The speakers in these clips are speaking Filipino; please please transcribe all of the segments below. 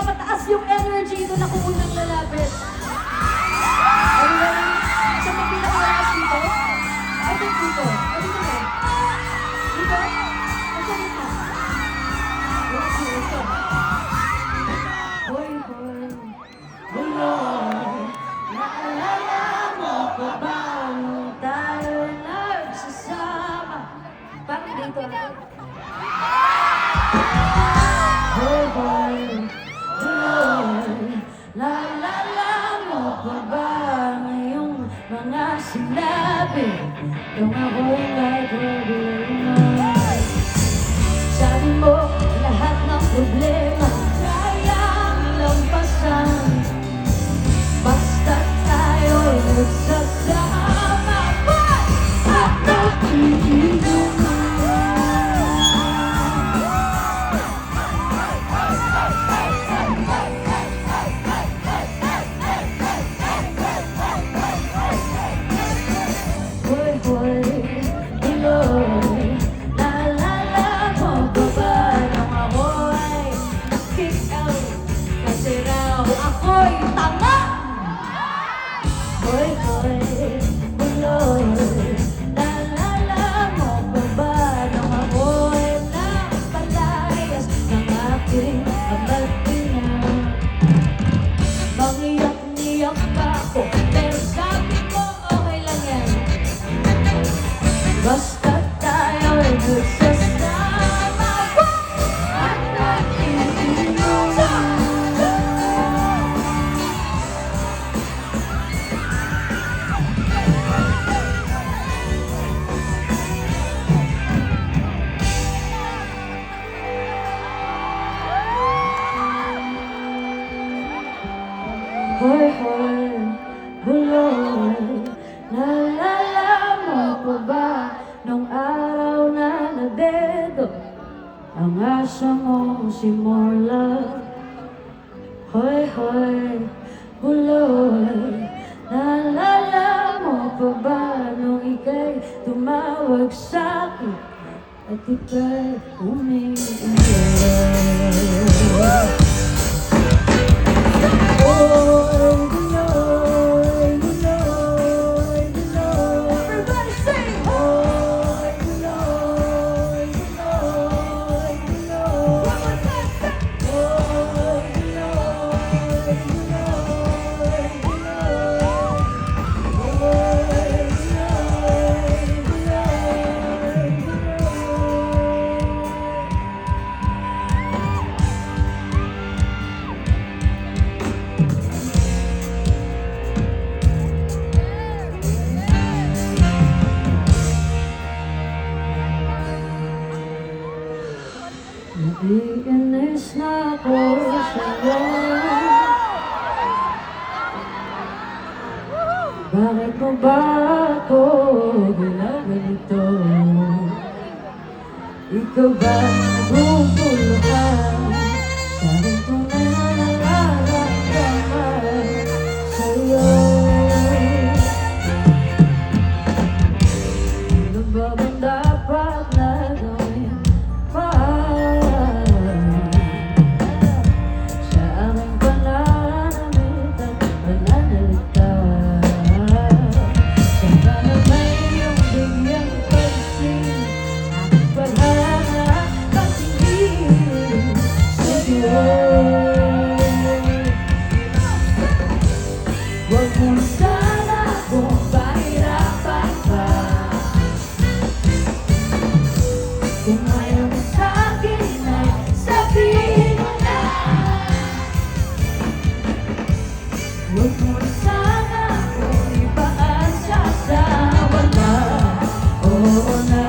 mataas yung energy doon ako unang lalapit. Sa mga pinakalakas dito? I think dito. Dito na. Dito? Ito dito. Ito. Hoy, hoy. Hoy, naalala mo pa ba nung tayo nagsasama? Parang dito. Hoy, hoy. Naalala mo pa ba ngayong mga sinabi nung ako'y nagkaroon? Sabi mo lahat ng problema kayang lampasan basta tayo'y nagsasama. At nakikinig basta tayo'y nagsasama at nakikinig. Hoy, hoy, buloy, naalala mo pa ba nung araw na nadedo ang asa mo si Morla? Hoy, hoy, buloy, naalala mo pa ba nung ika'y tumawag sa'kin at ika'y umiiyak? Naiinis na ako sa'yo. Bakit mo ba ako ginaganito? Ikaw ba naguguluhan sa aking tunay na nararamdaman sa'yo? Ano ba bang dapat na gawin pa? Huwag mo sana akong pahirapan pa. Kung ayaw mo sa'kin ay sabihin mo na. Huwag mo sana akong ipaasa sa wala. Oo na,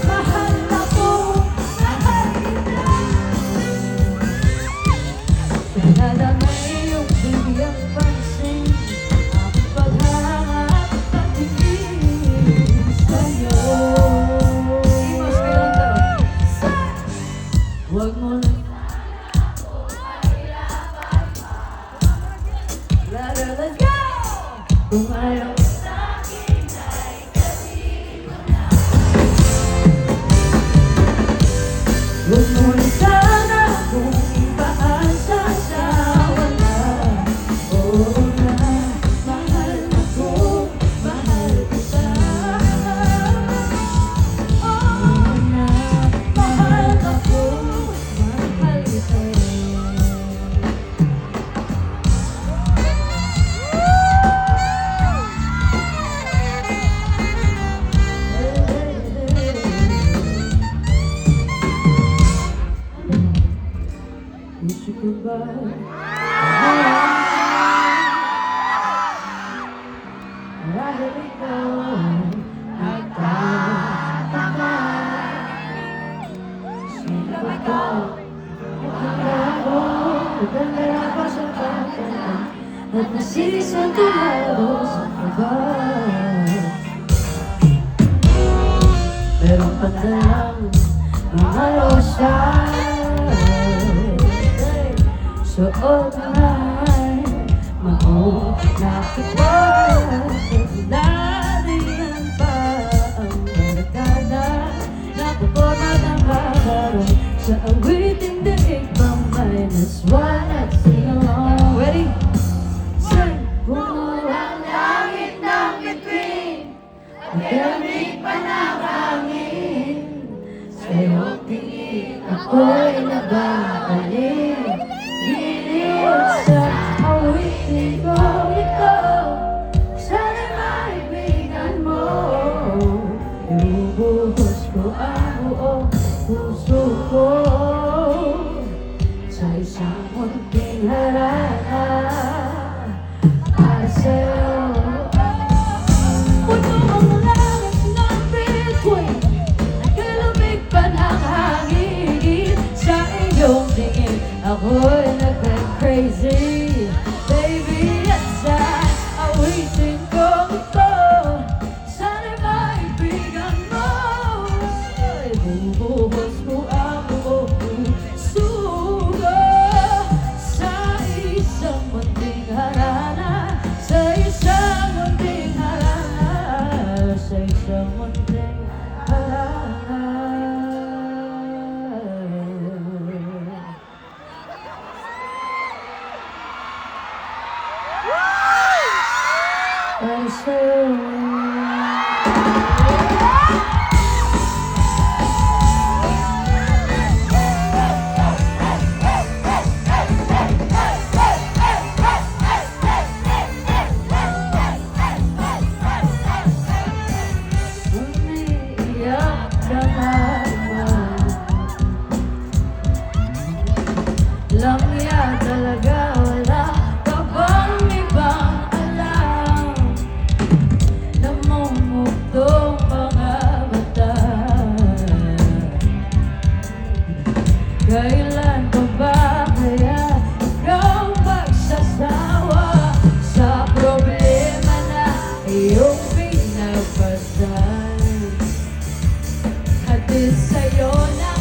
mahal ako, mahal kita. Sana may iyong bigyang pansin. Huwag mo na let's go! Kung ayaw sa'kin ay sabihin mo na. Wherever we go, nagtataka. Sino ba ito? Nagdala pa sa pagkakita at nasisang tumalo sa kabaw. Meron pa dalang mga rosas, suot naman maunakit sa darihan pa ang barkada. Napupunta ng kabaron sa awiting daig pang -1 at singalong. Ready? Sing! Bumuhang langit ng bituin, malamig pa ng hangin, sa'yo tingin ako'y nababalik. Giliw sa awitin ko ito, sana'y maibigan mo. Ibubuhos ko ang buong puso ko sa isang munting harana para sa'yo. Puno ang langit ng bituin, nagkalamig pa ng hangin, sa iyong tingin ako'y nagka-crazy. Baby, at sa awitin ko ito, sana'y maibigan mo. Ibubuhos ko ang buong puso ko sa isang munting harana, sa isang munting harana, sa isang munting harana. Para sa'yo. Umiiyak ka naman, langya talaga, wala ka bang ibang alam? Namumugtong mga mata, kailan pa ba kaya ikaw magsasawa sa problema na iyong pinagpasan? Hatid sa'yo na